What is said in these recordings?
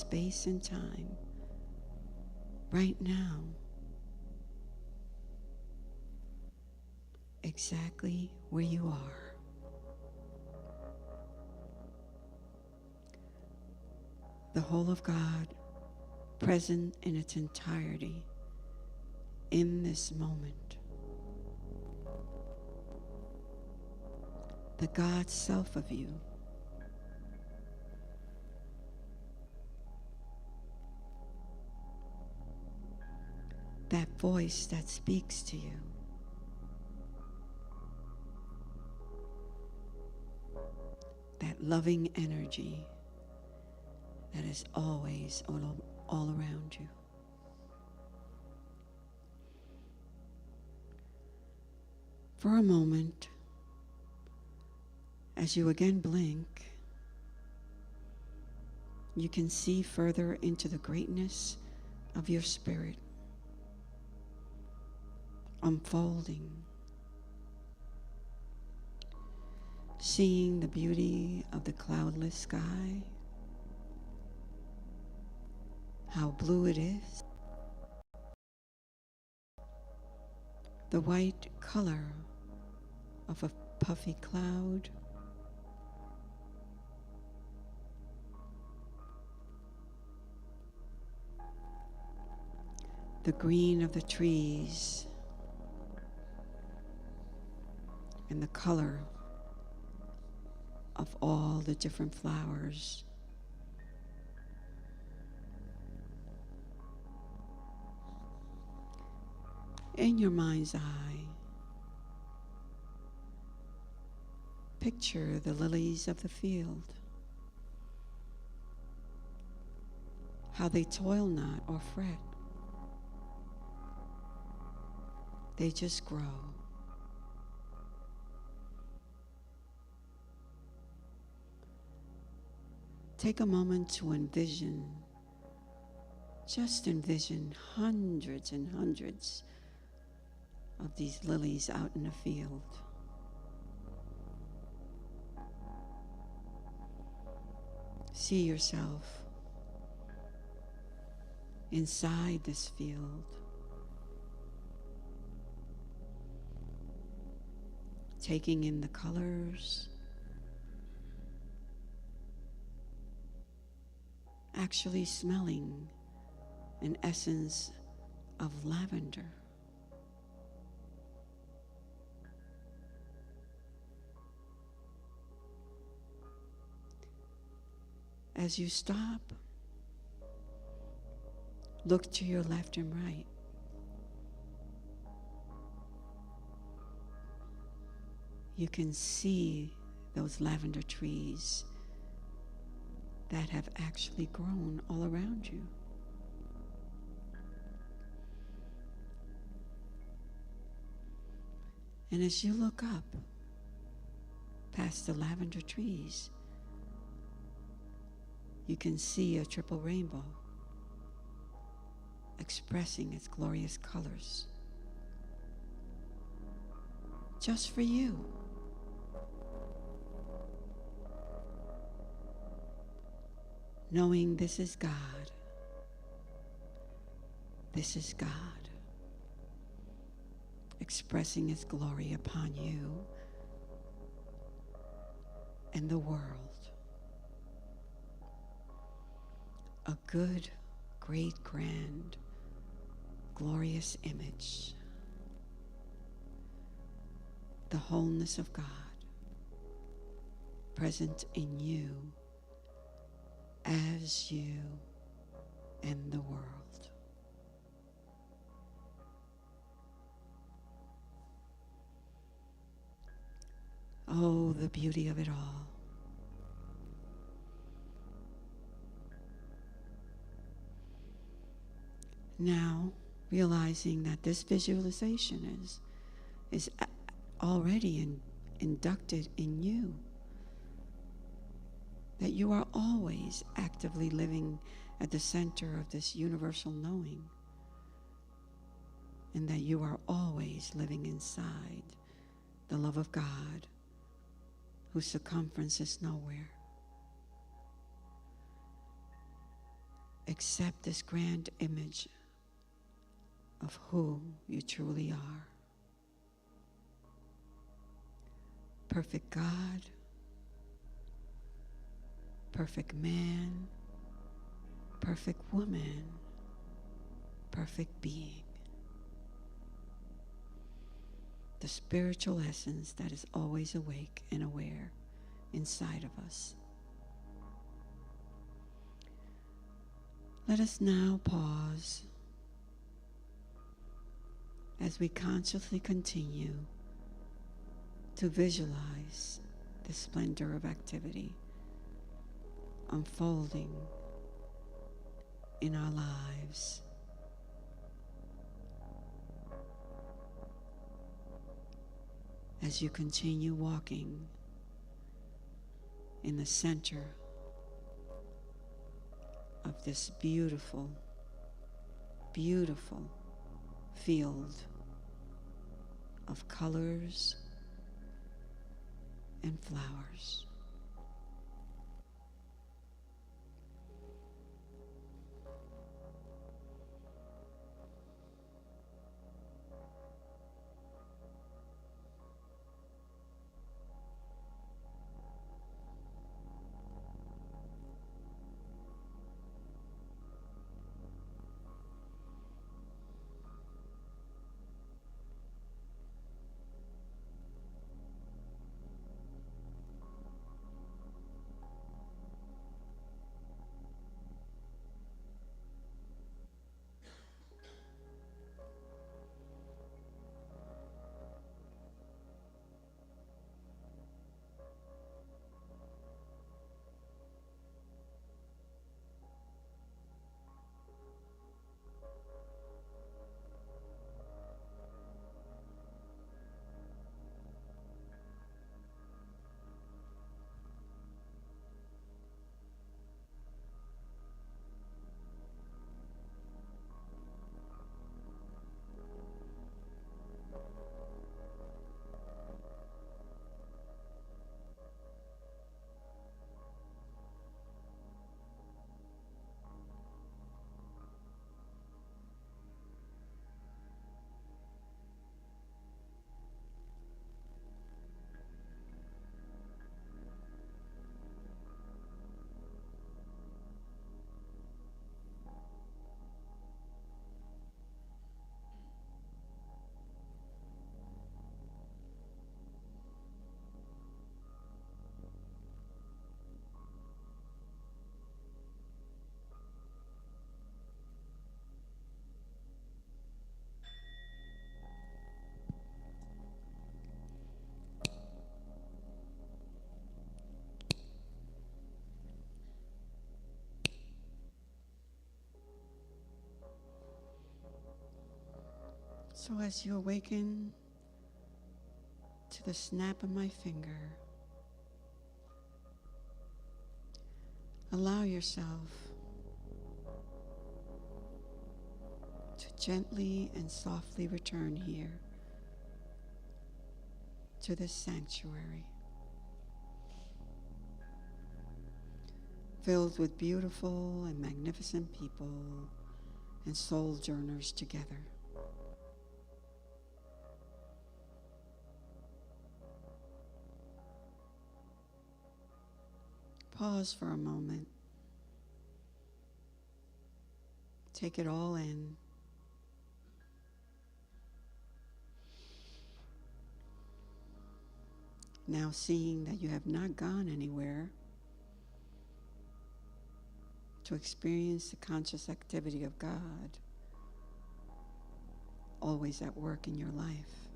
space and time, right now, exactly where you are. The whole of God present in its entirety in this moment. The God self of you. That voice that speaks to you. That loving energy that is always all around you. For a moment, as you again blink, you can see further into the greatness of your spirit unfolding, seeing the beauty of the cloudless sky, how blue it is, the white color of a puffy cloud, the green of the trees, and the color of all the different flowers. In your mind's eye, picture the lilies of the field, how they toil not or fret. They just grow. Take a moment to envision, just envision hundreds and hundreds of these lilies out in the field. See yourself inside this field, taking in the colors, actually smelling an essence of lavender. As you stop, look to your left and right. You can see those lavender trees that have actually grown all around you. And as you look up past the lavender trees, you can see a triple rainbow expressing its glorious colors just for you. Knowing this is God. This is God expressing His glory upon you and the world. A good, great, grand, glorious image. The wholeness of God present in you as you and the world. Oh, the beauty of it all. Now, realizing that this visualization is already inducted in you, that you are always actively living at the center of this universal knowing, and that you are always living inside the love of God, whose circumference is nowhere. accept this grand image of who you truly are. Perfect God, perfect man, perfect woman, perfect being. The spiritual essence that is always awake and aware inside of us. Let us now pause as we consciously continue to visualize the splendor of activity unfolding in our lives. As you continue walking in the center of this beautiful, beautiful field of colors and flowers. So as you awaken to the snap of my finger, allow yourself to gently and softly return here to this sanctuary, filled with beautiful and magnificent people and sojourners together. Pause for a moment. Take it all in. Now seeing that you have not gone anywhere to experience the conscious activity of God, always at work in your life.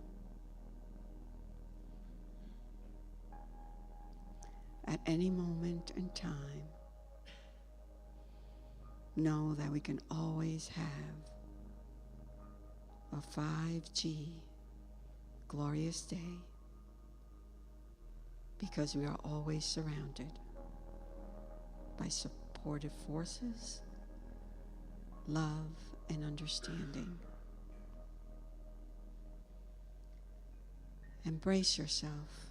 At any moment in time, know that we can always have a 5G glorious day because we are always surrounded by supportive forces, love, and understanding. Embrace yourself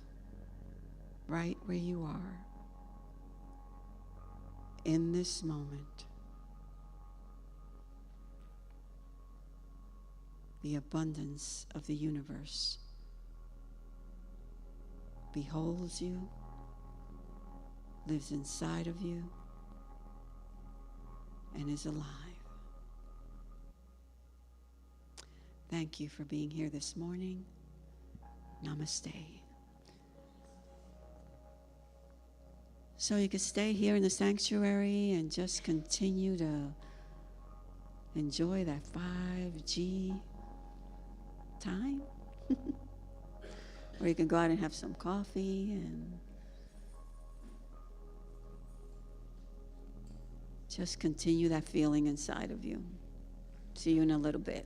right where you are in this moment, the abundance of the universe beholds you, lives inside of you, and is alive. Thank you for being here this morning. Namaste. So you can stay here in the sanctuary and just continue to enjoy that 5G time. Or you can go out and have some coffee and just continue that feeling inside of you. See you in a little bit.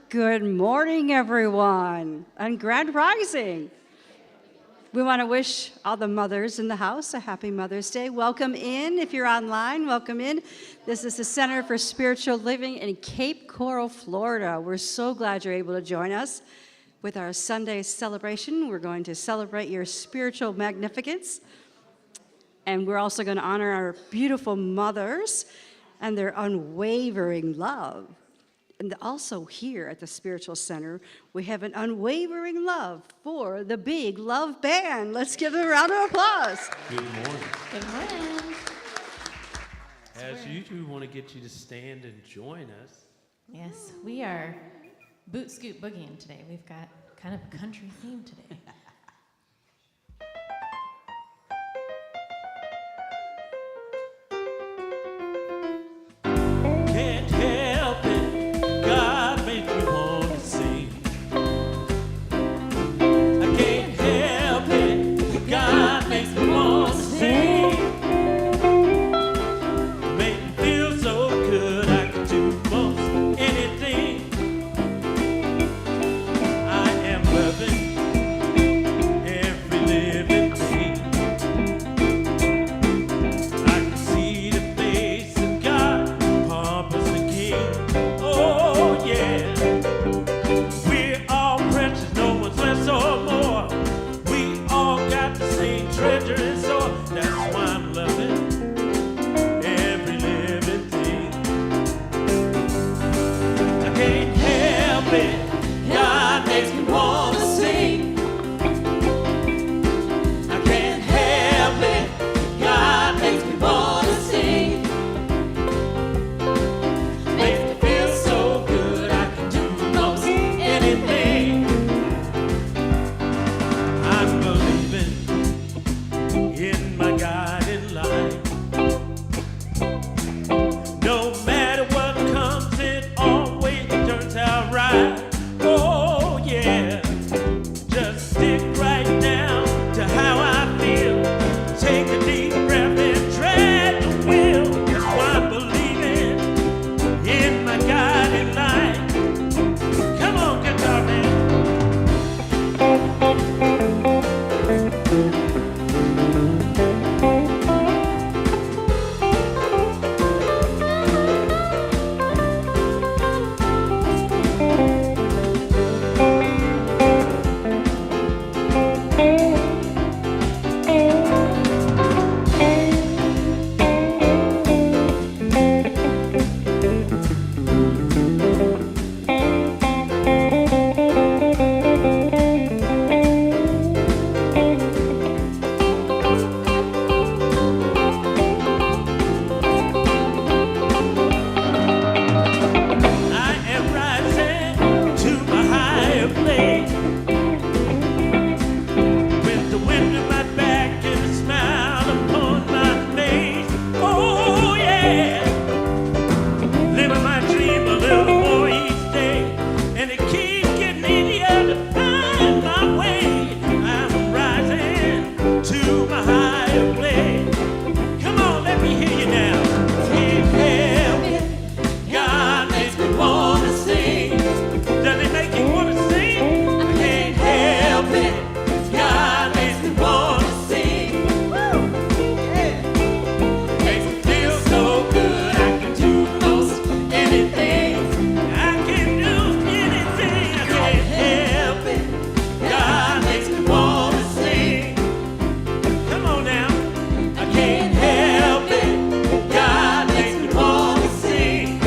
Good morning, everyone, and Grand Rising. We want to wish all the mothers in the house a happy Mother's Day. Welcome in. If you're online, welcome in. This is the Center for Spiritual Living in Cape Coral, Florida. We're so glad you're able to join us with our Sunday celebration. We're going to celebrate your spiritual magnificence, and we're also going to honor our beautiful mothers and their unwavering love. And also here at the Spiritual Center, we have an unwavering love for the Big Love Band. Let's give them a round of applause. Good morning. Good morning. As usual, we want to get you to stand and join us. Yes, we are boot scoot boogieing today. We've got kind of a country theme today. Can't help it, God made me want to sing. I can't help it, God makes me want to sing. Make me feel so good, I can do most anything. I am loving every living thing. I can see the face of God, pompous and king. Oh yeah, we're all precious, no one's less or more. We all got the same treasure in store. That's why I'm loving every living thing. I can't help it, God makes me want to sing. I can't help it, God makes me want to sing. Makes me feel so good, I can do most anything. I'm believing in my guiding light. No matter what comes, it always turns out right. Oh yeah, just stick right down to how I feel. Take a deep breath and tread the wheel. That's why I'm believing in my guiding light. Come on, guitar man. I am rising to my higher place, with the wind in my back and a smile upon my face. Oh yeah, living my dream a little more each day, and it keeps getting easier to find my way. I'm rising to my higher place. Come on, let me hear you now. Can't help it, God makes me want to sing. Does it make you want to sing? I can't help it, God makes me want to sing. Woo! Yeah. Makes me feel so good, I can do most anything. I can do anything. I can't help it, God makes me want to sing. Come on now. I can't help it, God makes me want to sing.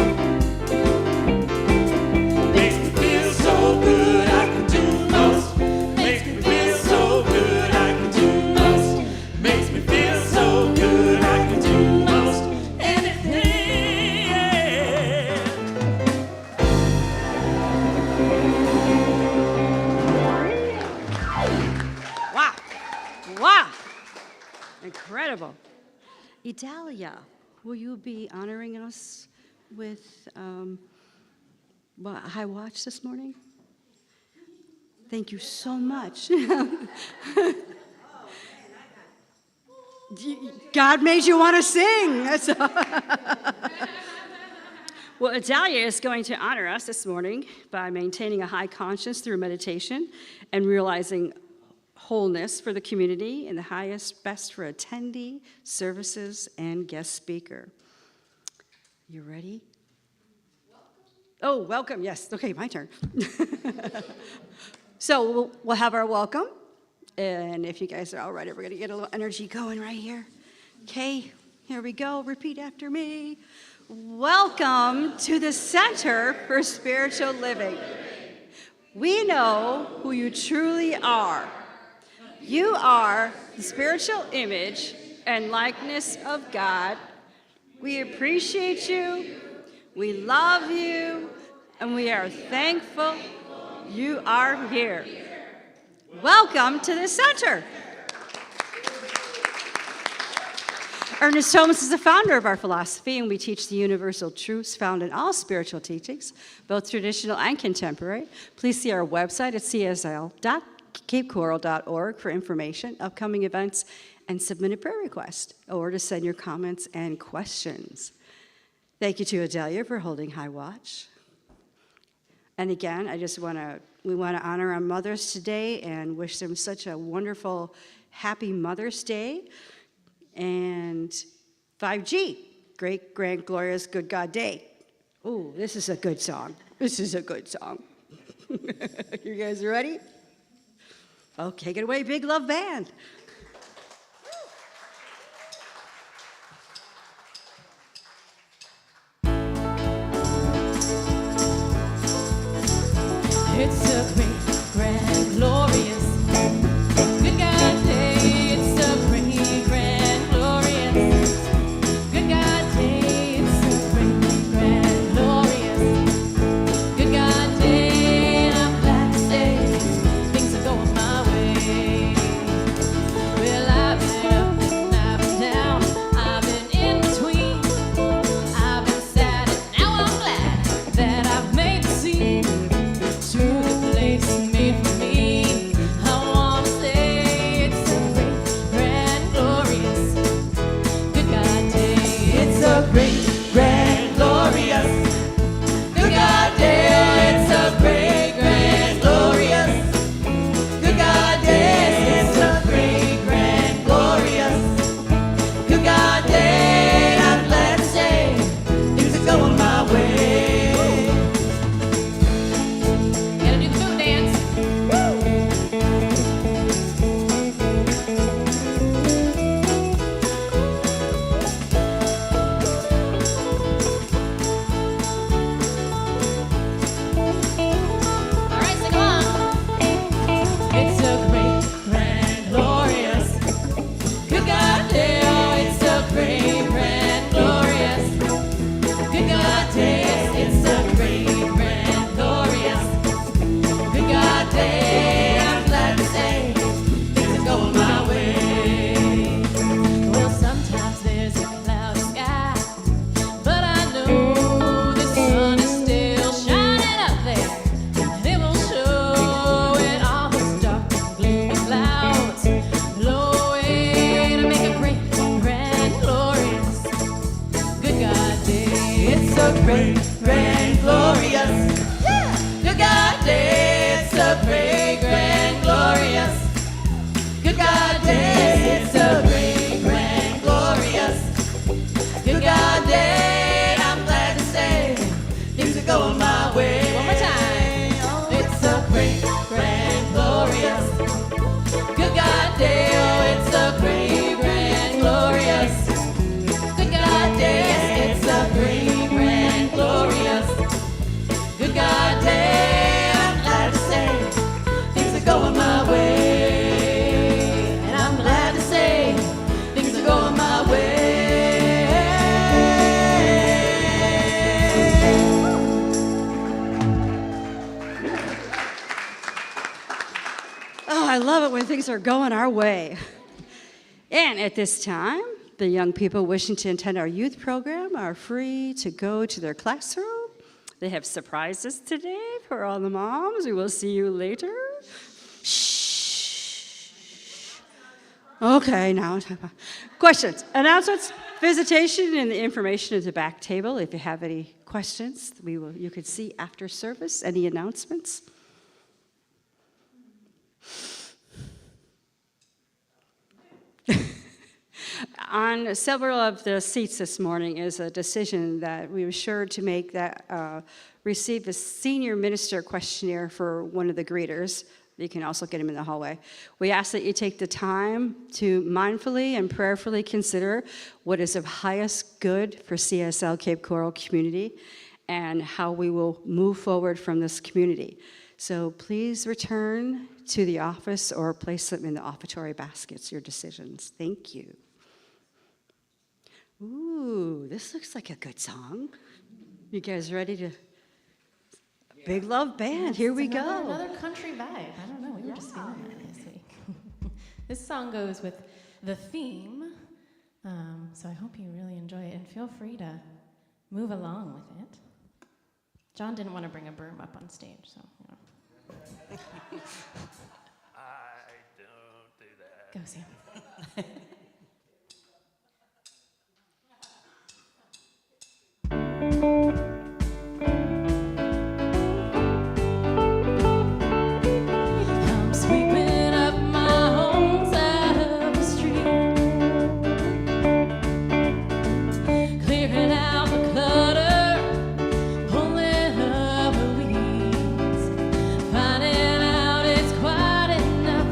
Makes me feel so good, I can do most. Makes me feel so good, I can do most. Makes me feel so good, I can do most anything. Wow. Wow. Incredible. Idalia, will you be honoring us with High Watch this morning? Thank you so much. God made you want to sing. Well, Adalia is going to honor us this morning by maintaining a high conscience through meditation and realizing wholeness for the community and the highest best for attendee, services, and guest speaker. You ready? Oh, welcome, yes. Okay, my turn. So we'll have our welcome. And if you guys are all ready, we're going to get a little energy going right here. Okay, here we go. Repeat after me. Welcome to the Center for Spiritual Living. We know who you truly are. You are the spiritual image and likeness of God. We appreciate you, we love you, and we are thankful you are here. Welcome to the center. Ernest Thomas is the founder of our philosophy, and we teach the universal truths found in all spiritual teachings, both traditional and contemporary. Please see our website at csl.capecoral.org for information, upcoming events, and submit a prayer request, or to send your comments and questions. Thank you to Adalia for holding high watch. And again, we want to honor our mothers today and wish them such a wonderful, happy Mother's Day. And 5G, Great, Grand, Glorious, Good God Day. Ooh, this is a good song. This is a good song. You guys ready? Oh, take it away, Big Love Band. It's a great, grand, glorious, good God day. It's a great, grand, glorious, good God day. It's a great, grand, glorious, good God day. And I'm glad to say things are going my way. Well, I've been up and I've been down, I've been in between, I've been sad and now I'm glad that I've made the scene. To the place made for me, I wanna say it's a great, grand, glorious, good God day. It's a great, grand, glorious, good God day. It's a great, grand, glorious, good God day. It's a great, grand, glorious, good God day. I'm glad to say things are going my way. Gotta do the boot dance. All right, sing along. It's a great, grand, glorious, good God day. Oh, it's a great, grand, glorious, good God day. It's a great, grand, glorious, good God day. I'm glad to say things are going my way. Well, sometimes there's a cloudy sky, but I know the sun is still shining up there, and it will show in all those dark and gloomy clouds blow away to make a great, grand, glorious, good God day. It's a great, grand, glorious, good God day. It's a great, grand, glorious, good God day. It's a great, grand, glorious, good God day. I'm glad to say things are going my way. One more time. It's a great, grand, glorious, good God day. Oh, it's a great, grand, glorious, good God day. It's a great, grand, glorious, good God day. I'm glad to say things are going my way. And I'm glad to say things are going my way. Oh, I love it when things are going our way. And at this time, the young people wishing to attend our youth program are free to go to their classroom. They have surprises today for all the moms. We will see you later. Shh. Okay, now questions, announcements, Visitation and the information at the back table. If you have any questions, you could see after service. Any announcements? On several of the seats this morning is a decision that we were sure to make that receive a senior minister questionnaire for one of the greeters. You can also get them in the hallway. We ask that you take the time to mindfully and prayerfully consider what is of highest good for CSL Cape Coral community and how we will move forward from this community. So please return to the office or place them in the offertory baskets, your decisions. Thank you. Ooh, this looks like a good song. You guys ready to? Big Love Band, here we go. Another country vibe. I don't know, we were just feeling that this week. This song goes with the theme, so I hope you really enjoy it, and feel free to move along with it. John didn't want to bring a broom up on stage, so, you know. I don't do that. Go, Sam. I'm sweeping up my own side of the street, clearing out the clutter, pulling up the weeds, finding out it's quite enough,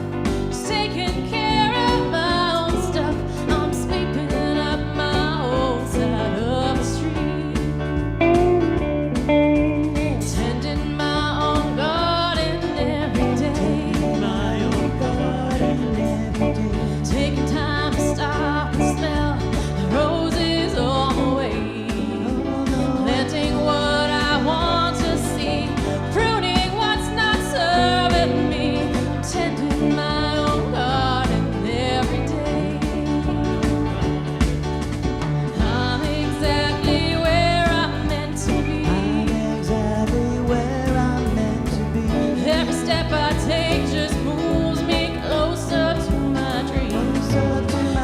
just taking care of my own stuff. I'm sweeping up my own side of the street, tending my own garden every day, My own garden every day. taking time to stop and smell the roses on the way, planting what I want to see, pruning what's not serving me. I'm tending my own garden every day. I'm exactly where I'm meant to be. I'm exactly where I'm meant to be. Every step I take just moves me closer to my dream.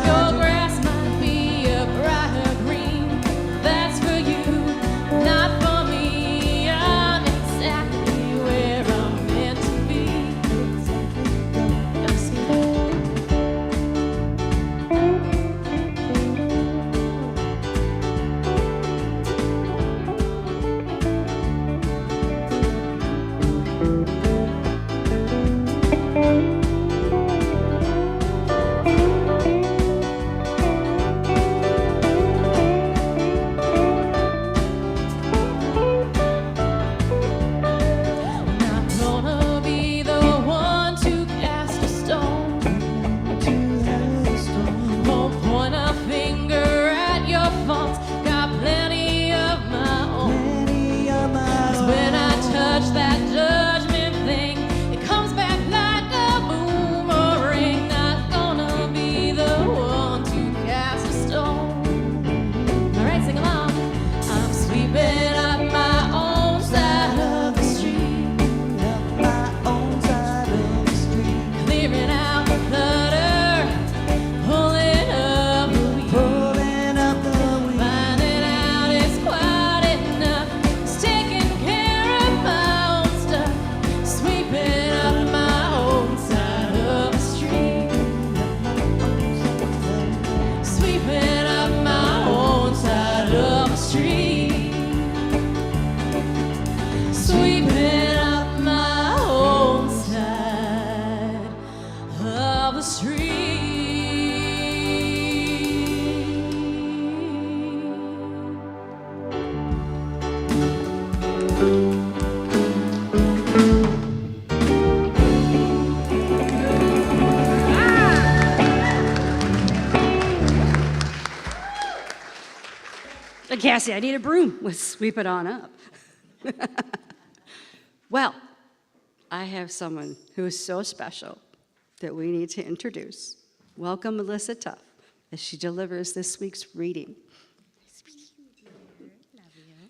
Your grass might be a brighter green. That's for you, not for me. I'm exactly where I'm meant to be. Gotta see that. Not gonna be the one to cast a stone. Won't point a finger at your faults. Got plenty of my own. 'Cause when I touch that judgment thing, it comes back like a boomerang. Not gonna be the one to cast a stone. All right, sing along. I'm sweeping up my own side of the street, clearing out the clutter, pulling up the weeds, finding out it's quite enough, just taking care of my own stuff, sweeping up my own side of the street, sweeping up my own side of the street, sweeping up my own side of the street. Cassie, I need a broom. Let's sweep it on up. Well, I have someone who is so special that we need to introduce. Welcome, Melissa Tuff, as she delivers this week's reading.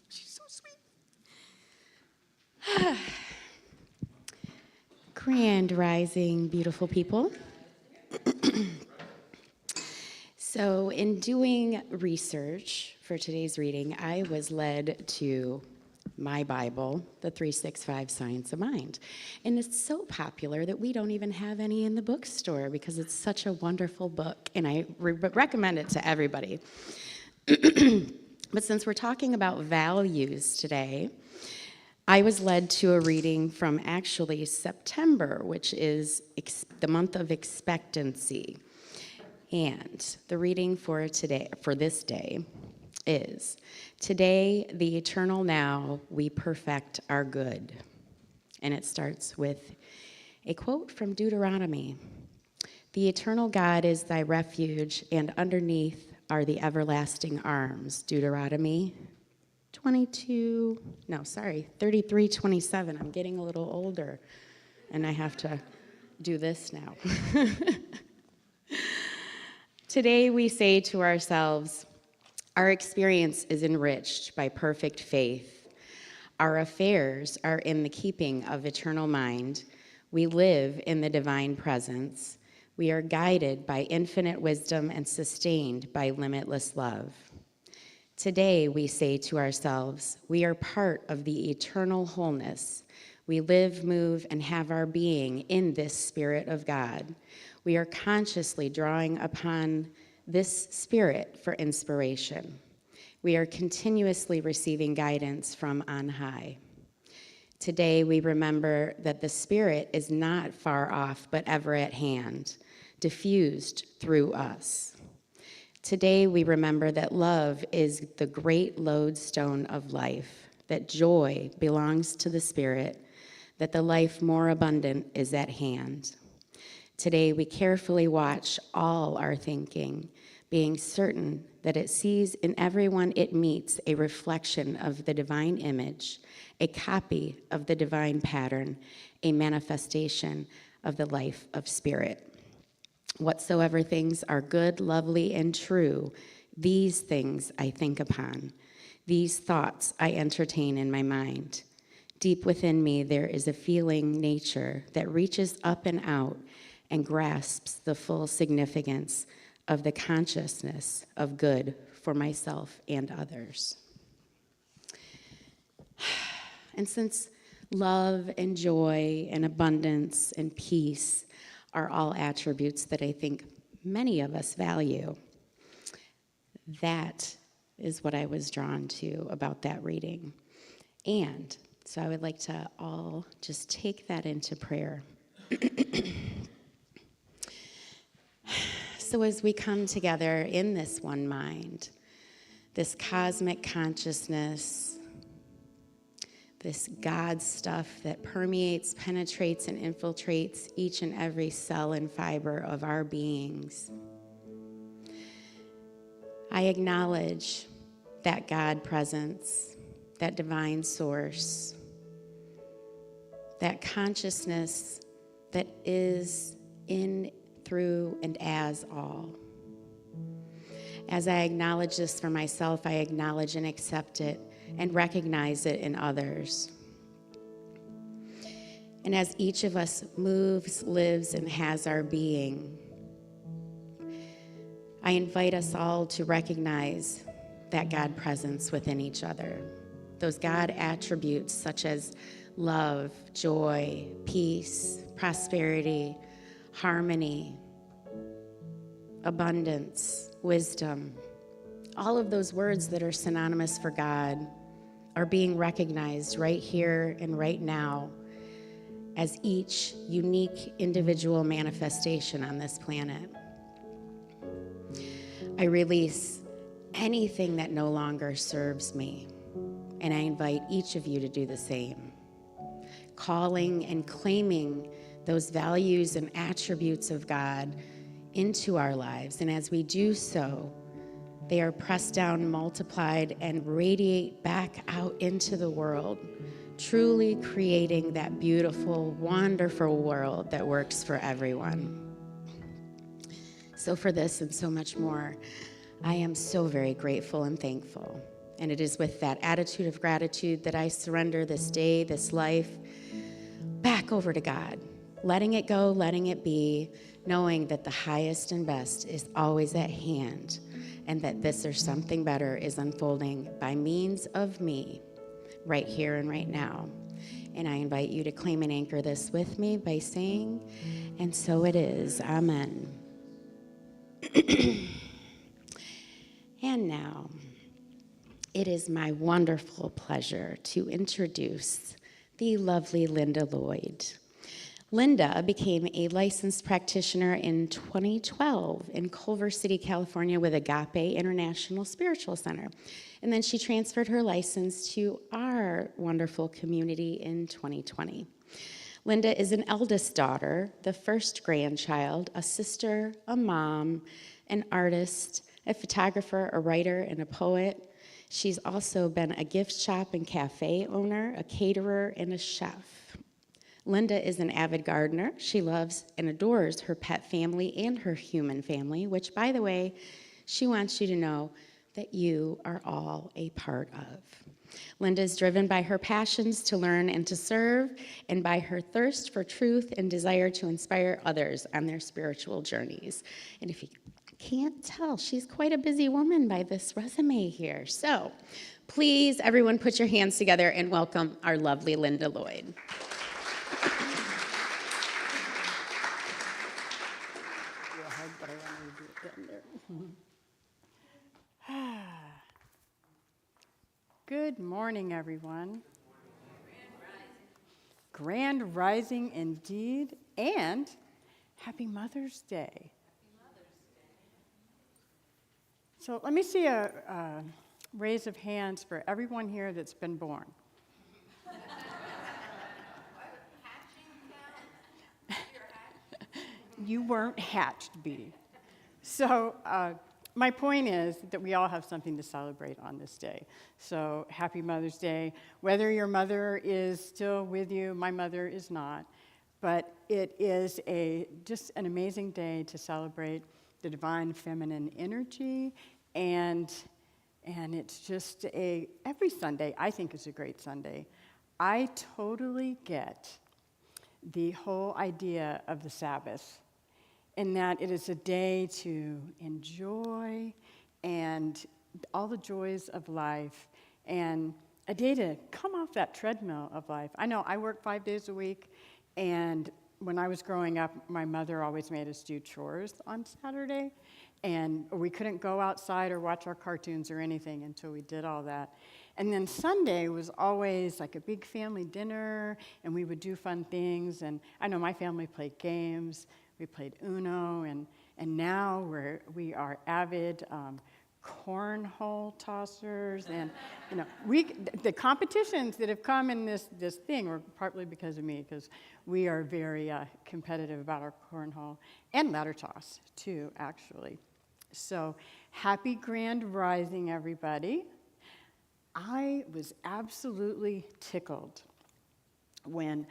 She's so sweet. Grand rising, beautiful people. So, in doing research for today's reading, I was led to my Bible, the 365 Science of Mind. And it's so popular that we don't even have any in the bookstore because it's such a wonderful book, and I recommend it to everybody. But since we're talking about values today, I was led to a reading from actually September, which is the month of expectancy. And the reading for today, for this day, is, "Today, the eternal now, we perfect our good." And it starts with a quote from Deuteronomy. "The eternal God is thy refuge, and underneath are the everlasting arms." Deuteronomy 33:27. I'm getting a little older, and I have to do this now. Today we say to ourselves, our experience is enriched by perfect faith. Our affairs are in the keeping of eternal mind. We live in the divine presence. We are guided by infinite wisdom and sustained by limitless love. Today we say to ourselves, we are part of the eternal wholeness. We live, move, and have our being in this Spirit of God. We are consciously drawing upon this Spirit for inspiration. We are continuously receiving guidance from on high. Today, we remember that the Spirit is not far off, but ever at hand, diffused through us. Today, we remember that love is the great lodestone of life, that joy belongs to the Spirit, that the life more abundant is at hand. Today, we carefully watch all our thinking, being certain that it sees in everyone it meets a reflection of the divine image, a copy of the divine pattern, a manifestation of the life of Spirit. Whatsoever things are good, lovely, and true, these things I think upon. These thoughts I entertain in my mind. Deep within me, there is a feeling nature that reaches up and out and grasps the full significance of the consciousness of good for myself and others. And since love and joy and abundance and peace are all attributes that I think many of us value, that is what I was drawn to about that reading. And so I would like to all just take that into prayer. So as we come together in this one mind, this cosmic consciousness, this God stuff that permeates, penetrates, and infiltrates each and every cell and fiber of our beings, I acknowledge that God presence, that divine source, that consciousness that is in, through, and as all. As I acknowledge this for myself, I acknowledge and accept it and recognize it in others. And as each of us moves, lives, and has our being, I invite us all to recognize that God presence within each other. Those God attributes such as love, joy, peace, prosperity, harmony, abundance, wisdom. All of those words that are synonymous for God are being recognized right here and right now as each unique individual manifestation on this planet. I release anything that no longer serves me, and I invite each of you to do the same, calling and claiming those values and attributes of God into our lives. And as we do so, they are pressed down, multiplied, and radiate back out into the world, truly creating that beautiful, wonderful world that works for everyone. So for this and so much more, I am so very grateful and thankful. And it is with that attitude of gratitude that I surrender this day, this life, back over to God letting it go, letting it be, knowing that the highest and best is always at hand, and that this or something better is unfolding by means of me, right here and right now. And I invite you to claim and anchor this with me by saying, and so it is. Amen. And now, it is my wonderful pleasure to introduce the lovely Linda Lloyd. Linda became a licensed practitioner in 2012 in Culver City, California with Agape International Spiritual Center. And then she transferred her license to our wonderful community in 2020. Linda is an eldest daughter, the first grandchild, a sister, a mom, an artist, a photographer, a writer, and a poet. She's also been a gift shop and cafe owner, a caterer, and a chef. Linda is an avid gardener. She loves and adores her pet family and her human family, which, by the way, she wants you to know that you are all a part of. Linda is driven by her passions to learn and to serve, and by her thirst for truth and desire to inspire others on their spiritual journeys. And if you can't tell, she's quite a busy woman by this resume here. So please, everyone, put your hands together and welcome our lovely Linda Lloyd. Good morning, everyone. Grand Rising indeed, and Happy Mother's Day. So let me see a raise of hands for everyone here that's been born. You weren't hatched, Bee. So my point is that we all have something to celebrate on this day. So happy Mother's Day. Whether your mother is still with you, my mother is not, but it is just an amazing day to celebrate the divine feminine energy, and it's just every Sunday I think is a great Sunday. I totally get the whole idea of the Sabbath, in that it is a day to enjoy and all the joys of life, and a day to come off that treadmill of life. I know I work 5 days a week, and when I was growing up, my mother always made us do chores on Saturday, and we couldn't go outside or watch our cartoons or anything until we did all that. And then Sunday was always like a big family dinner, and we would do fun things. And I know my family played games. We played Uno, and now we are avid cornhole tossers, and the competitions that have come in this thing were partly because of me, because we are very competitive about our cornhole and ladder toss too, actually. So happy Grand Rising, everybody. I was absolutely tickled when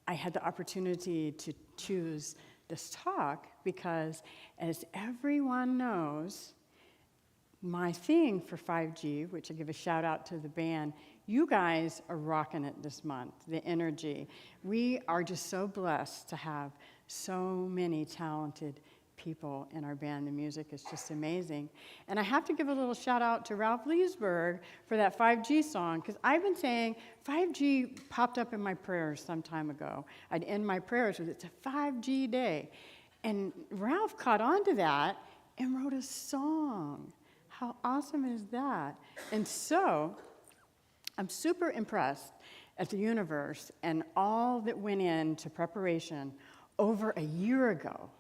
I had the opportunity to choose this talk, because as everyone knows, my thing for 5G, which I give a shout out to the band, you guys are rocking it this month, the energy. We are just so blessed to have so many talented people in our band. The music is just amazing. And I have to give a little shout out to Ralph Leesburg for that 5G song, because I've been saying 5G popped up in my prayers some time ago. I'd end my prayers with, it's a 5G day. And Ralph caught on to that and wrote a song. How awesome is that? And so I'm super impressed at the universe and all that went into preparation over a year ago.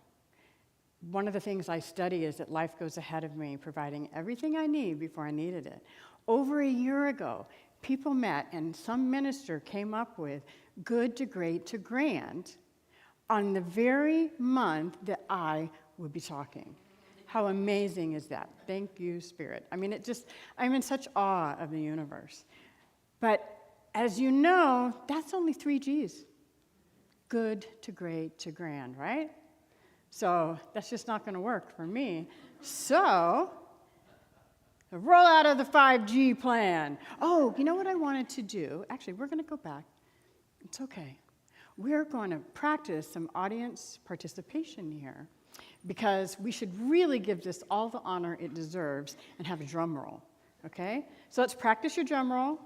One of the things I study is that life goes ahead of me, providing everything I need before I needed it. Over a year ago, people met and some minister came up with good to great to grand on the very month that I would be talking. How amazing is that? Thank you, Spirit. I mean, I'm in such awe of the universe. But as you know, that's only 3 G's. Good to great to grand, right? So that's just not going to work for me. So, roll out of the 5G plan. Oh, you know what I wanted to do? Actually, we're going to go back. It's okay. we're going to practice some audience participation here because we should really give this all the honor it deserves and have a drum roll, okay? So let's practice your drum roll.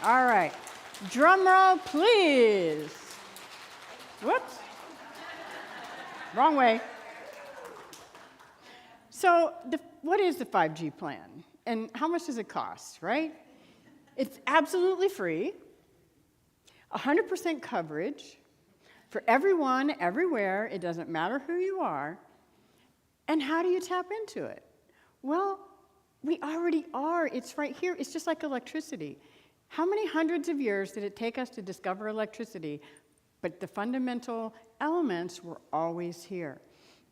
All right, drum roll, please. Whoops. Wrong way. So what is the 5G plan? And how much does it cost, right? It's absolutely free, 100% coverage for everyone, everywhere. It doesn't matter who you are. And how do you tap into it? Well, we already are. It's right here. It's just like electricity. How many hundreds of years did it take us to discover electricity? But the fundamental elements were always here.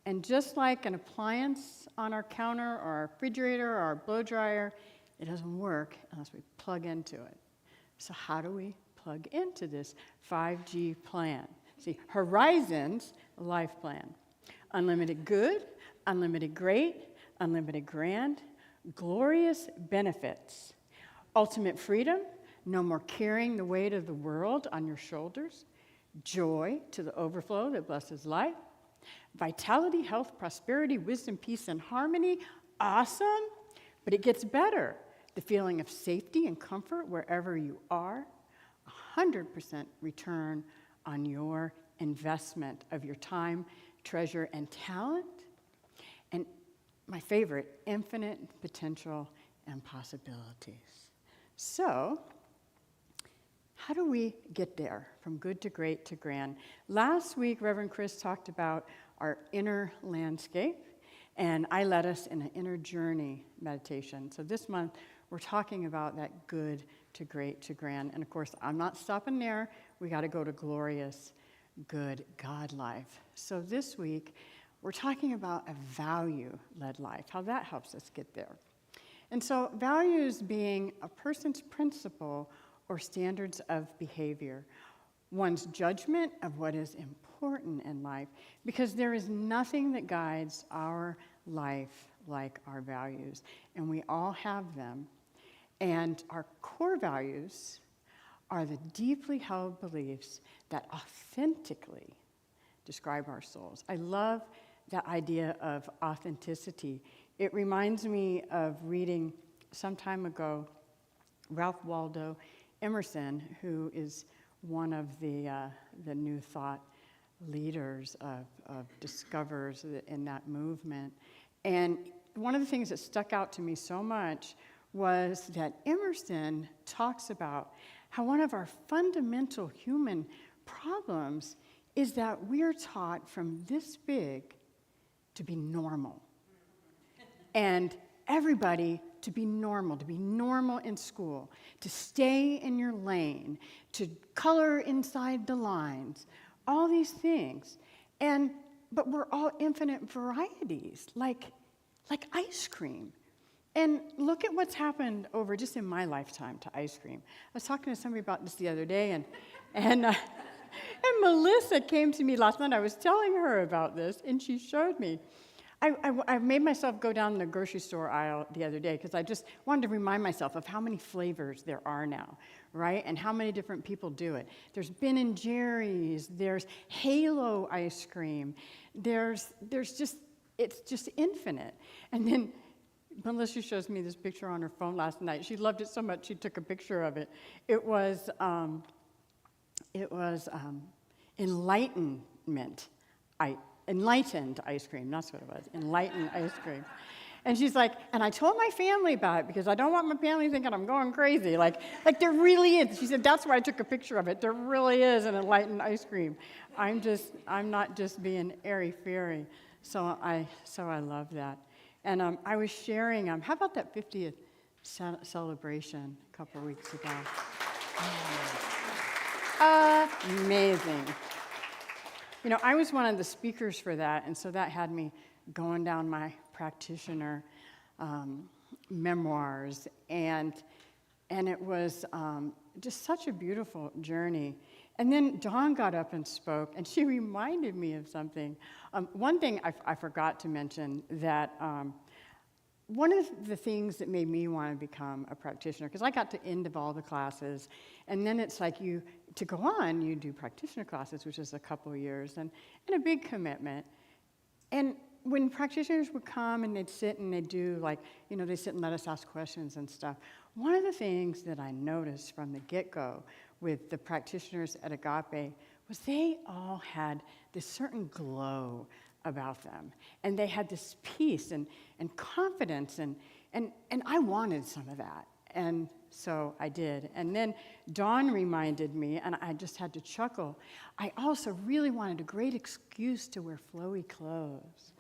And just like an appliance on our counter or our refrigerator or our blow dryer, it doesn't work unless we plug into it. So how do we plug into this 5G plan? See, Horizons life plan. Unlimited good, unlimited great, unlimited grand, glorious benefits. Ultimate freedom, no more carrying the weight of the world on your shoulders. Joy to the overflow that blesses life. Vitality, health, prosperity, wisdom, peace, and harmony. Awesome. But it gets better. The feeling of safety and comfort wherever you are. 100% return on your investment of your time, treasure, and talent. And my favorite, infinite potential and possibilities. So, how do we get there from good to great to grand? Last week, Reverend Chris talked about our inner landscape, and I led us in an inner journey meditation. So this month, we're talking about that good to great to grand. And of course, I'm not stopping there. We got to go to glorious, good God life. So this week, we're talking about a value-led life, how that helps us get there. And so values being a person's principle or standards of behavior, one's judgment of what is important in life, because there is nothing that guides our life like our values, and we all have them. And our core values are the deeply held beliefs that authentically describe our souls. I love that idea of authenticity. It reminds me of reading some time ago Ralph Waldo Emerson, who is one of the New Thought leaders of discoverers in that movement. And one of the things that stuck out to me so much was that Emerson talks about how one of our fundamental human problems is that we're taught from this big to be normal. And everybody to be normal in school, to stay in your lane, to color inside the lines, all these things. But we're all infinite varieties, like ice cream. And look at what's happened over just in my lifetime to ice cream. I was talking to somebody about this the other day, and Melissa came to me last night. I was telling her about this, and she showed me. I made myself go down the grocery store aisle the other day because I just wanted to remind myself of how many flavors there are now, right? And how many different people do it. There's Ben & Jerry's, there's Halo ice cream, there's just, it's just infinite. And then Melissa shows me this picture on her phone last night. She loved it so much she took a picture of it. It was enlightened ice cream, that's what it was, enlightened ice cream. And she's like, and I told my family about it because I don't want my family thinking I'm going crazy. Like there really is. She said, that's why I took a picture of it. There really is an enlightened ice cream. I'm not just being airy-fairy. So I love that. And I was sharing, how about that 50th celebration a couple of weeks ago? Amazing. You know, I was one of the speakers for that, and so that had me going down my practitioner memoirs, and it was just such a beautiful journey. And then Dawn got up and spoke, and she reminded me of something. One thing I forgot to mention that one of the things that made me want to become a practitioner, because I got to end of all the classes, and then it's like to go on, you do practitioner classes, which is a couple of years, and a big commitment. And when practitioners would come and they'd sit and they'd do they sit and let us ask questions and stuff, one of the things that I noticed from the get-go with the practitioners at Agape was they all had this certain glow about them. And they had this peace and confidence, and I wanted some of that. And so I did. And then Dawn reminded me, and I just had to chuckle, I also really wanted a great excuse to wear flowy clothes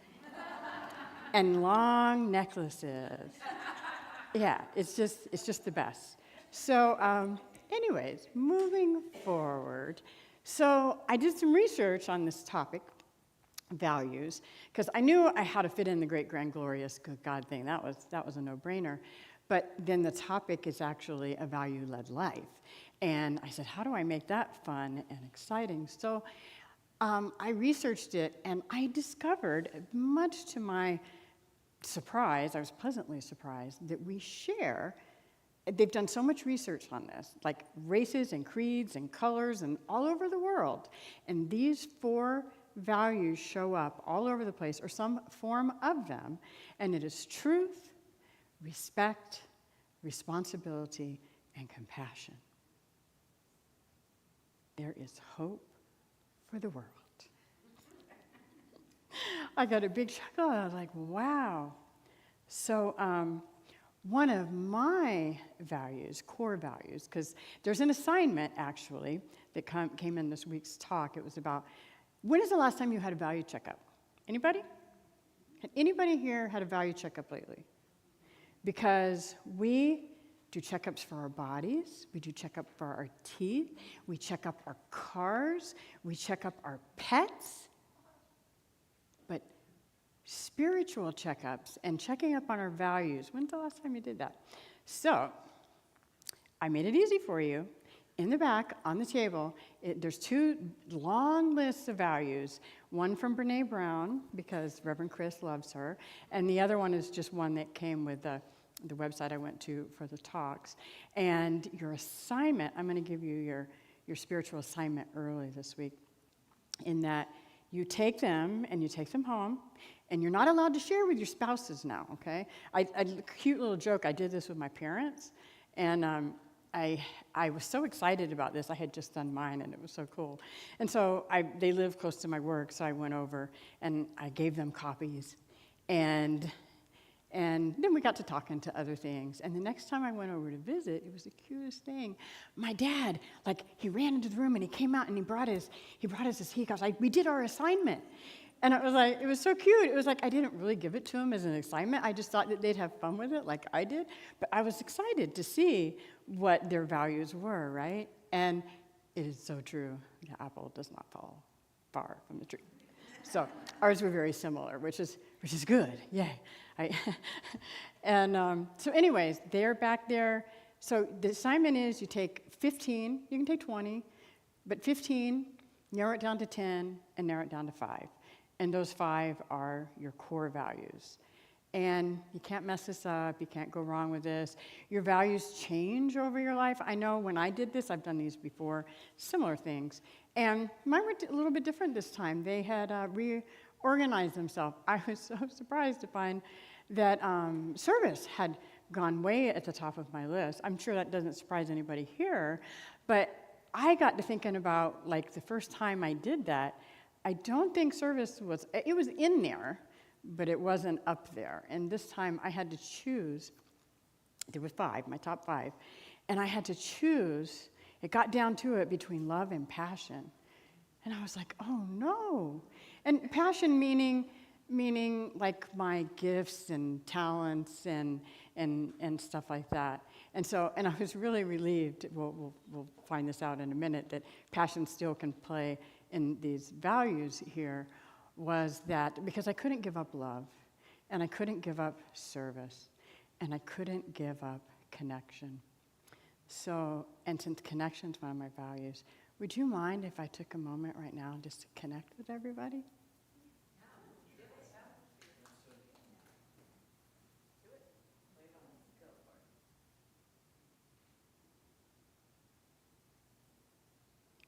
and long necklaces. Yeah, it's just the best. So anyways, moving forward. So I did some research on this topic, values, because I knew I had to fit in the great, grand, glorious, good God thing. That was a no-brainer. But then the topic is actually a value-led life. And I said, how do I make that fun and exciting? So I researched it, and I discovered, much to my surprise, I was pleasantly surprised, that we share. They've done so much research on this, like races and creeds and colors and all over the world. And these 4 values show up all over the place, or some form of them, and it is truth, respect, responsibility, and compassion. There is hope for the world. I got a big chuckle. I was like, wow. So one of my values, core values, because there's an assignment, actually, that came in this week's talk. It was about, when is the last time you had a value checkup? Anybody? Had anybody here had a value checkup lately? Because we do checkups for our bodies, we do checkup for our teeth, we check up our cars, we check up our pets. But spiritual checkups and checking up on our values, when's the last time you did that? So, I made it easy for you. In the back, on the table, there's 2 long lists of values. One from Brene Brown, because Reverend Chris loves her, and the other one is just one that came with the website I went to for the talks. And your assignment, I'm going to give you your spiritual assignment early this week, in that you take them and you take them home, and you're not allowed to share with your spouses now, okay? A cute little joke, I did this with my parents, and I was so excited about this. I had just done mine, and it was so cool. And so they live close to my work, so I went over, and I gave them copies. And then we got to talking to other things. And the next time I went over to visit, it was the cutest thing. My dad, he ran into the room, and he came out, and he brought us this. He goes, we did our assignment. And it was so cute. It was like I didn't really give it to him as an assignment. I just thought that they'd have fun with it like I did. But I was excited to see what their values were, right? And it is so true. The apple does not fall far from the tree. So ours were very similar, which is good. Yay. So anyways, they're back there. So the assignment is you take 15, you can take 20, but 15, narrow it down to 10, and narrow it down to 5. And those 5 are your core values. And you can't mess this up. You can't go wrong with this. Your values change over your life. I know when I did this, I've done these before, similar things. And mine were a little bit different this time. They had reorganized themselves. I was so surprised to find that service had gone way at the top of my list. I'm sure that doesn't surprise anybody here. But I got to thinking about, the first time I did that, I don't think service it was in there, but it wasn't up there. And this time I had to choose. There were 5, my top 5. And I had to choose. It got down to it between love and passion. And I was like, oh no. And passion meaning like my gifts and talents and stuff like that. And I was really relieved, we'll find this out in a minute, that passion still can play in these values here, was that because I couldn't give up love, and I couldn't give up service, and I couldn't give up connection. So, and since connection's one of my values, would you mind if I took a moment right now just to connect with everybody?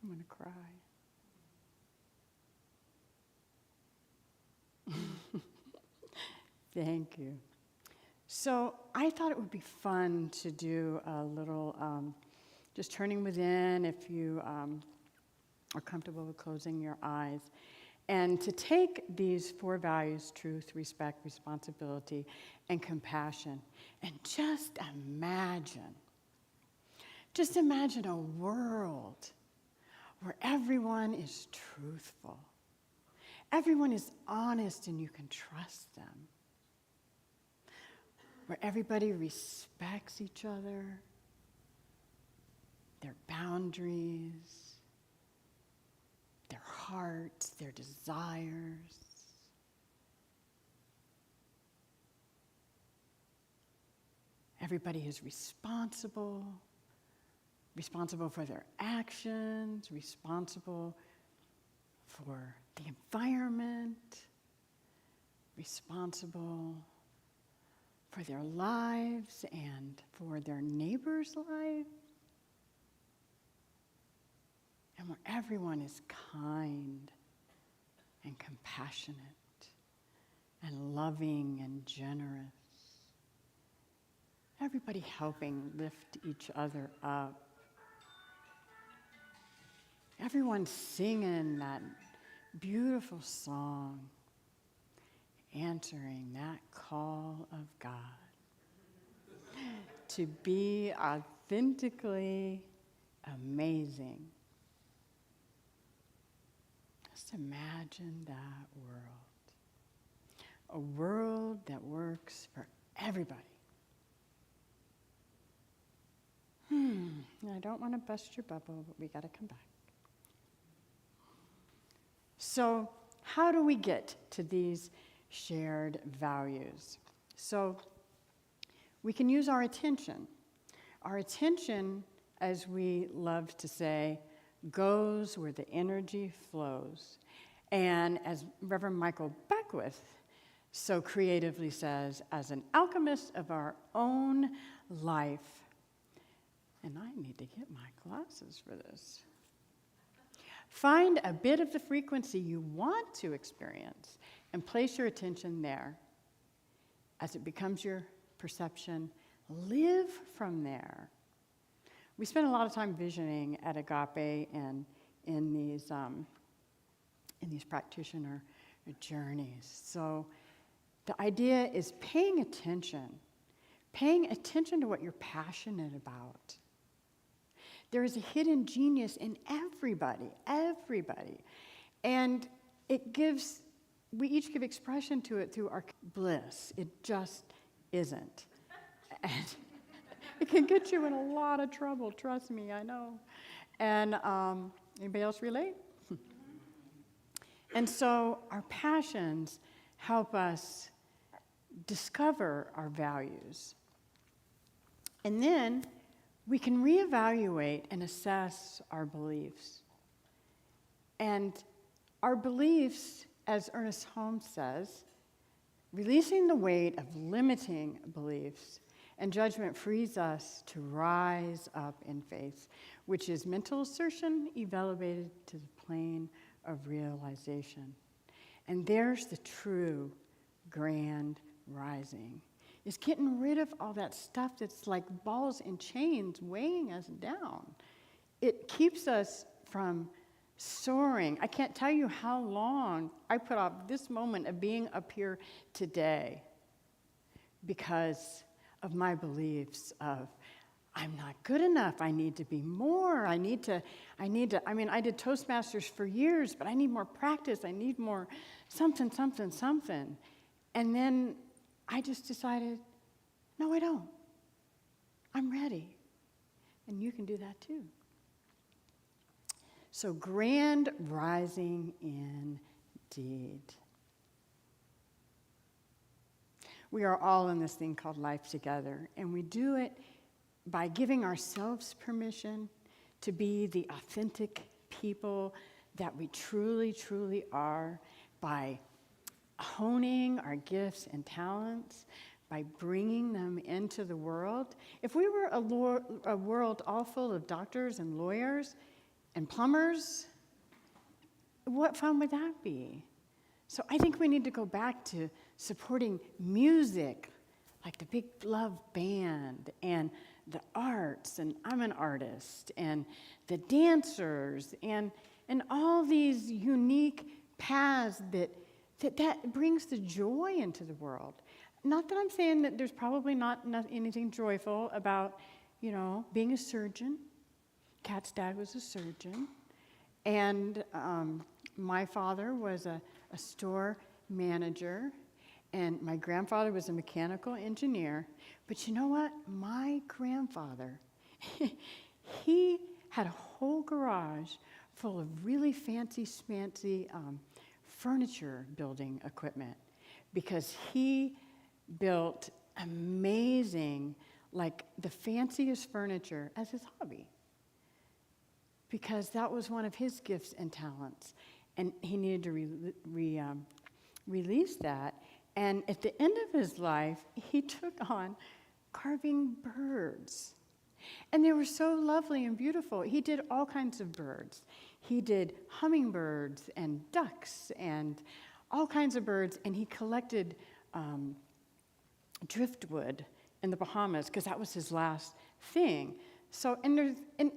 I'm going to cry. Thank you. So I thought it would be fun to do a little just turning within if you are comfortable with closing your eyes. And to take these 4 values, truth, respect, responsibility, and compassion, and just imagine a world where everyone is truthful. Everyone is honest and you can trust them. Where everybody respects each other, their boundaries, their hearts, their desires. Everybody is responsible for their actions, responsible for the environment, responsible for their lives and for their neighbors' lives. And where everyone is kind and compassionate and loving and generous. Everybody helping lift each other up. Everyone singing that beautiful song, answering that call of God to be authentically amazing. Just imagine that world. A world that works for everybody. I don't want to bust your bubble, but we got to come back. So, how do we get to these shared values? So, we can use our attention. Our attention, as we love to say, goes where the energy flows. And as Reverend Michael Beckwith so creatively says, as an alchemist of our own life, and I need to get my glasses for this. Find a bit of the frequency you want to experience and place your attention there. As it becomes your perception, live from there. We spend a lot of time visioning at Agape and in these practitioner journeys. So the idea is paying attention to what you're passionate about. There is a hidden genius in everybody. And we each give expression to it through our bliss. It just isn't. And it can get you in a lot of trouble, trust me, I know. And anybody else relate? And so our passions help us discover our values. And then we can reevaluate and assess our beliefs. And our beliefs, as Ernest Holmes says, releasing the weight of limiting beliefs and judgment frees us to rise up in faith, which is mental assertion elevated to the plane of realization. And there's the true grand rising. Is getting rid of all that stuff that's like balls and chains weighing us down. It keeps us from soaring. I can't tell you how long I put off this moment of being up here today because of my beliefs of I'm not good enough. I need to be more. I did Toastmasters for years, but I need more practice. I need more something. And then I just decided, no, I don't. I'm ready. And you can do that too. So grand rising indeed. We are all in this thing called life together, and we do it by giving ourselves permission to be the authentic people that we truly, truly are, by honing our gifts and talents, by bringing them into the world. If we were a world all full of doctors and lawyers, and plumbers, what fun would that be? So I think we need to go back to supporting music, like the Big Love Band, and the arts, and I'm an artist, and the dancers, and all these unique paths that brings the joy into the world. Not that I'm saying that there's probably not anything joyful about, being a surgeon. Kat's dad was a surgeon, and my father was a store manager, and my grandfather was a mechanical engineer. But you know what? My grandfather, he had a whole garage full of really fancy schmancy furniture building equipment, because he built amazing, like the fanciest furniture as his hobby, because that was one of his gifts and talents, and he needed to release that. And at the end of his life, he took on carving birds. And they were so lovely and beautiful. He did all kinds of birds. He did hummingbirds and ducks and all kinds of birds, and he collected driftwood in the Bahamas, because that was his last thing. So,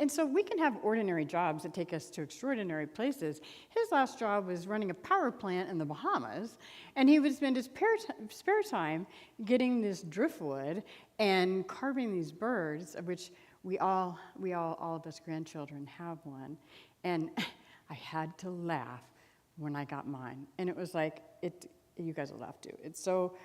so we can have ordinary jobs that take us to extraordinary places. His last job was running a power plant in the Bahamas, and he would spend his spare time getting this driftwood and carving these birds, of which all of us grandchildren have one. And I had to laugh when I got mine. And it was like, you guys will laugh too. It's so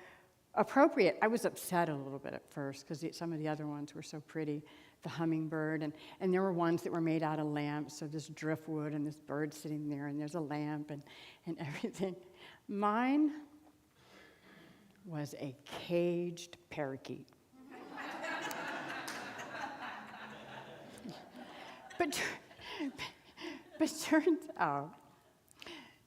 appropriate. I was upset a little bit at first, because some of the other ones were so pretty. The hummingbird, and there were ones that were made out of lamps, so this driftwood and this bird sitting there, and there's a lamp and everything. Mine was a caged parakeet. But turns out,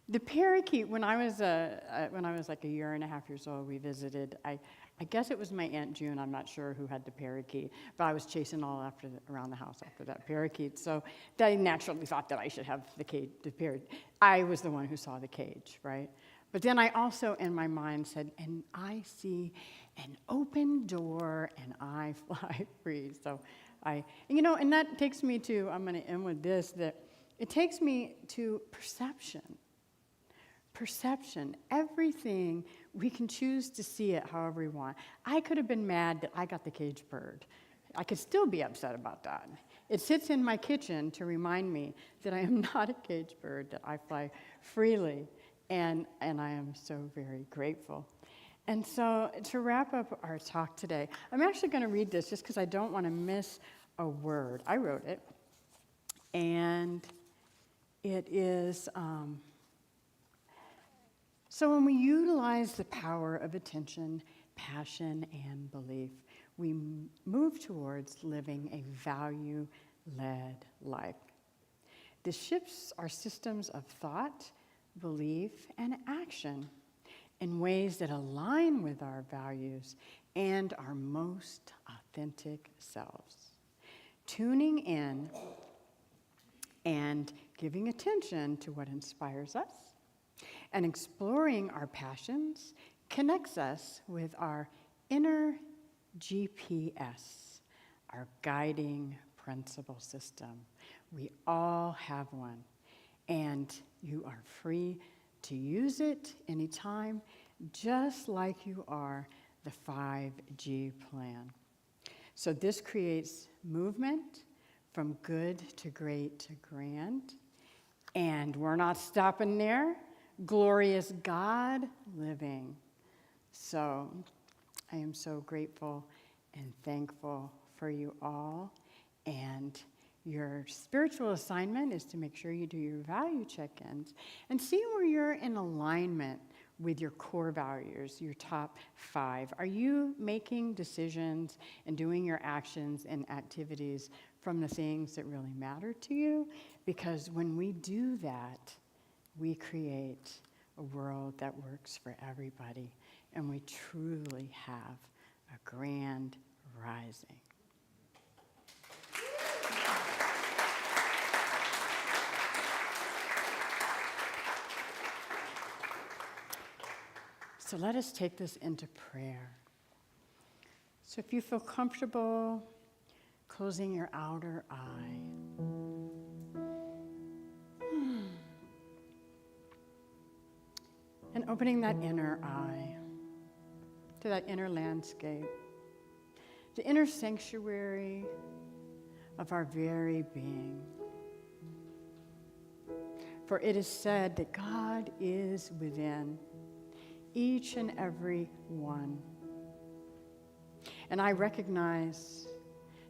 the parakeet, when I was like a year and a half years old, we visited. I guess it was my Aunt June, I'm not sure who had the parakeet, but I was chasing around the house after that parakeet. So I naturally thought that I should have the parakeet. I was the one who saw the cage, right? But then I also, in my mind, said, and I see an open door and I fly free. So and that takes me to, I'm going to end with this, that it takes me to perception. Perception. Everything, we can choose to see it however we want. I could have been mad that I got the caged bird. I could still be upset about that. It sits in my kitchen to remind me that I am not a caged bird, that I fly freely, and I am so very grateful. And so to wrap up our talk today, I'm actually going to read this just because I don't want to miss a word. I wrote it, and it is... So when we utilize the power of attention, passion, and belief, we move towards living a value-led life. This shifts our systems of thought, belief, and action in ways that align with our values and our most authentic selves. Tuning in and giving attention to what inspires us, and exploring our passions connects us with our inner GPS, our guiding principle system. We all have one, and you are free to use it anytime, just like you are the 5G plan. So this creates movement from good to great to grand, and we're not stopping there. Glorious God living. So I am so grateful and thankful for you all. And your spiritual assignment is to make sure you do your value check-ins and see where you're in alignment with your core values, your top 5. Are you making decisions and doing your actions and activities from the things that really matter to you? Because when we do that, we create a world that works for everybody, and we truly have a grand rising. So let us take this into prayer. So if you feel comfortable closing your outer eye, and opening that inner eye to that inner landscape, the inner sanctuary of our very being. For it is said that God is within each and every one. And I recognize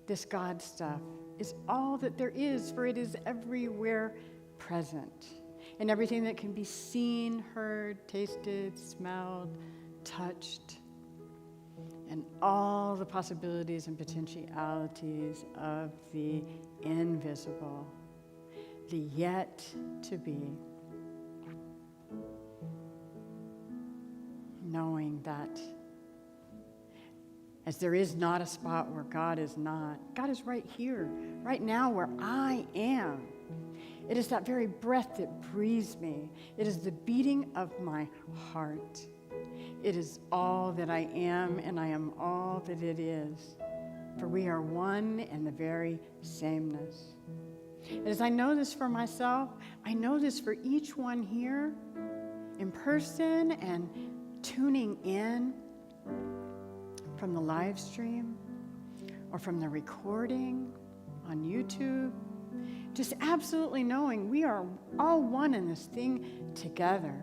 this God stuff is all that there is, for it is everywhere present. And everything that can be seen, heard, tasted, smelled, touched, and all the possibilities and potentialities of the invisible, the yet to be. Knowing that as there is not a spot where God is not, God is right here, right now where I am. It is that very breath that breathes me. It is the beating of my heart. It is all that I am, and I am all that it is. For we are one in the very sameness. And as I know this for myself, I know this for each one here in person and tuning in from the live stream or from the recording on YouTube. Just absolutely knowing we are all one in this thing together.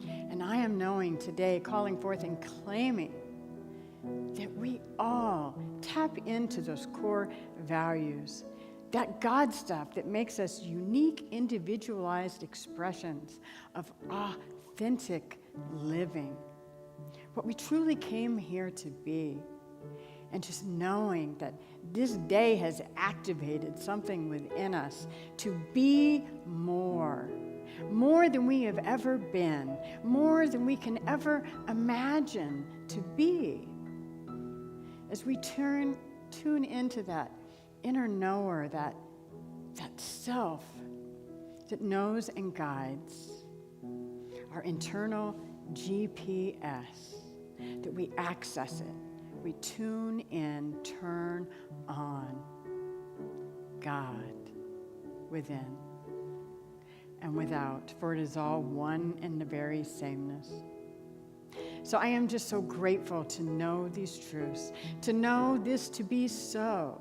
And I am knowing today, calling forth and claiming that we all tap into those core values, that God stuff that makes us unique, individualized expressions of authentic living, what we truly came here to be. And just knowing that this day has activated something within us to be more than we have ever been, more than we can ever imagine to be. As we tune into that inner knower, that self that knows and guides, our internal GPS, that we access it. We tune in, turn on God within and without, for it is all one in the very sameness. So I am just so grateful to know these truths, to know this to be so,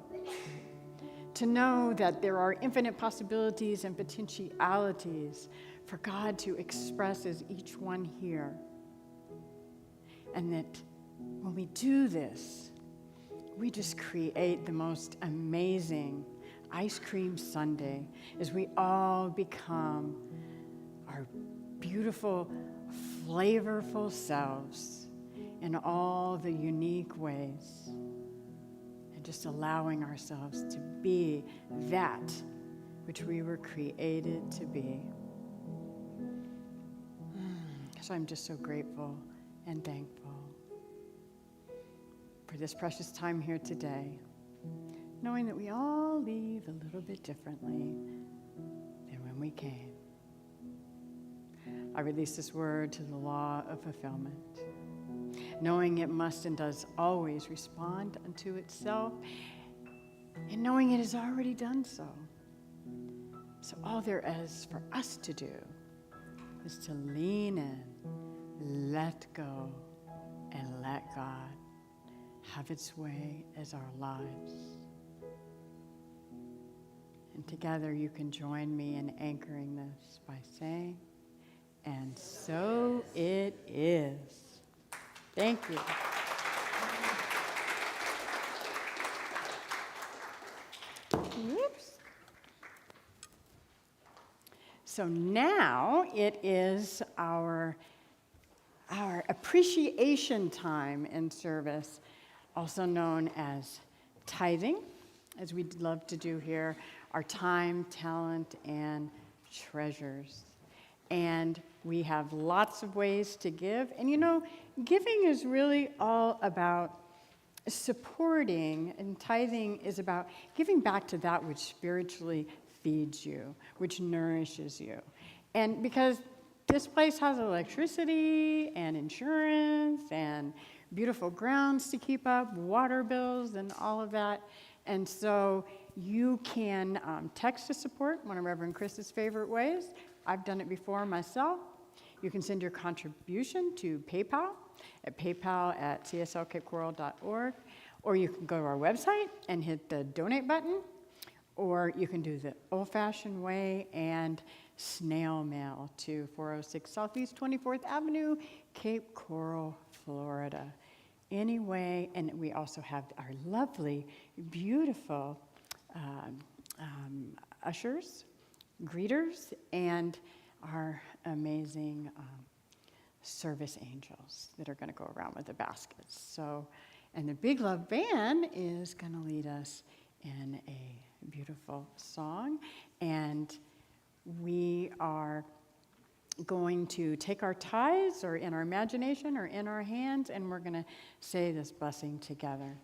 to know that there are infinite possibilities and potentialities for God to express as each one here. And that when we do this, we just create the most amazing ice cream sundae as we all become our beautiful, flavorful selves in all the unique ways. And just allowing ourselves to be that which we were created to be. So I'm just so grateful and thankful for this precious time here today, knowing that we all leave a little bit differently than when we came. I release this word to the law of fulfillment, knowing it must and does always respond unto itself, and knowing it has already done so. So all there is for us to do is to lean in, let go, and let God have its way as our lives. And together you can join me in anchoring this by saying, and so it is. Thank you. Whoops. So now it is our appreciation time in service, also known as tithing, as we love to do here, our time, talent, and treasures. And we have lots of ways to give. And you know, giving is really all about supporting, and tithing is about giving back to that which spiritually feeds you, which nourishes you. And because this place has electricity and insurance and beautiful grounds to keep up, water bills and all of that. And so you can text to support, one of Reverend Chris's favorite ways. I've done it before myself. You can send your contribution to PayPal at paypal@cslcapecoral.org, or you can go to our website and hit the donate button, or you can do the old-fashioned way and snail mail to 406 Southeast 24th Avenue, Cape Coral, Florida. Anyway, and we also have our lovely, beautiful ushers, greeters, and our amazing service angels that are going to go around with the baskets. So, and the Big Love Band is going to lead us in a beautiful song, and we are going to take our tithes, or in our imagination, or in our hands, and we're going to say this blessing together.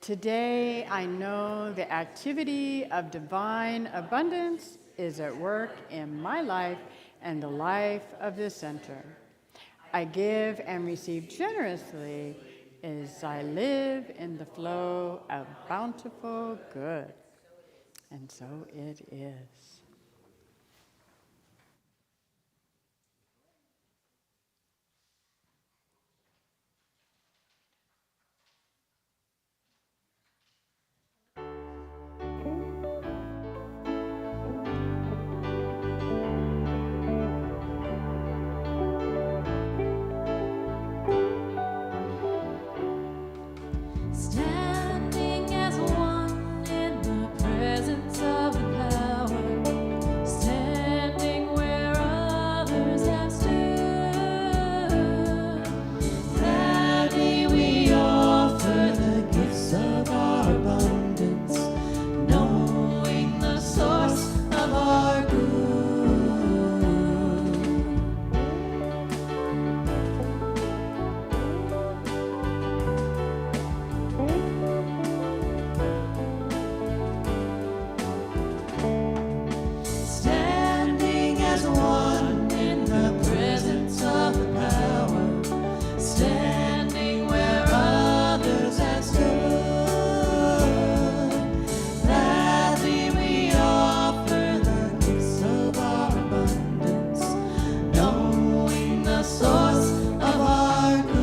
Today, I know the activity of divine abundance is at work in my life and the life of this center. I give and receive generously as I live in the flow of bountiful good. And so it is. Standing as one in the presence of the power, standing where others have stood. Gladly we offer the gifts of our abundance, knowing the source of our good. Standing as one in the presence of the power, standing where others have stood. Gladly we offer the gifts of our abundance, knowing the source of our good.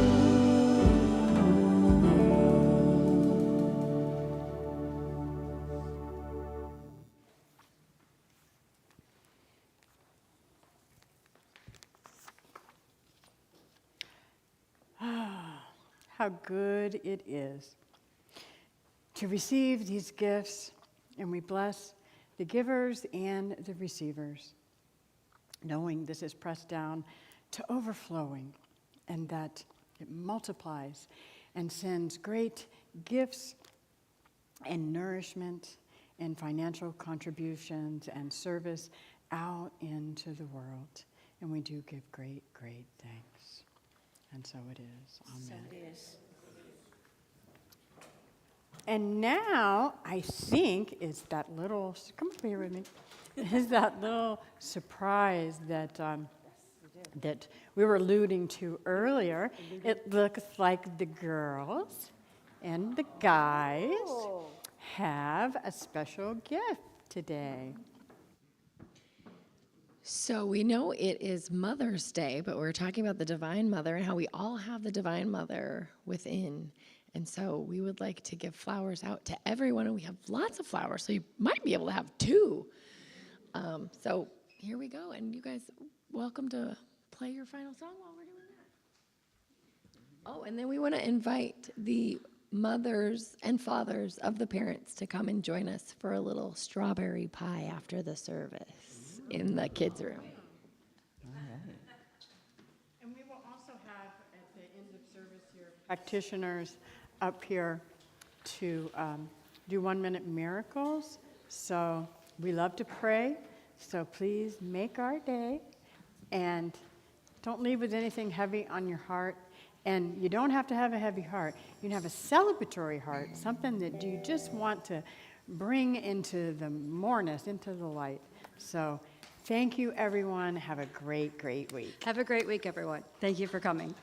How good it is to receive these gifts, and we bless the givers and the receivers, knowing this is pressed down to overflowing, and that it multiplies and sends great gifts and nourishment and financial contributions and service out into the world. And we do give great, great thanks. And so it is. Amen. And now, I think, is that little, come up here with me, is that little surprise that, that we were alluding to earlier. It looks like the girls and the guys have a special gift today. So we know it is Mother's Day, but we're talking about the Divine Mother and how we all have the Divine Mother within. And so we would like to give flowers out to everyone, and we have lots of flowers, so you might be able to have two. So here we go, and you guys, welcome to play your final song while we're doing that. Oh, and then we want to invite the mothers and fathers of the parents to come and join us for a little strawberry pie after the service in the kids' room. And we will also have, at the end of service here, practitioners up here to do 1-minute miracles. So we love to pray. So please make our day. And don't leave with anything heavy on your heart. And you don't have to have a heavy heart. You can have a celebratory heart, something that you just want to bring into the moreness, into the light. So Thank you, everyone. Have a great, great week. Have a great week, everyone. Thank you for coming.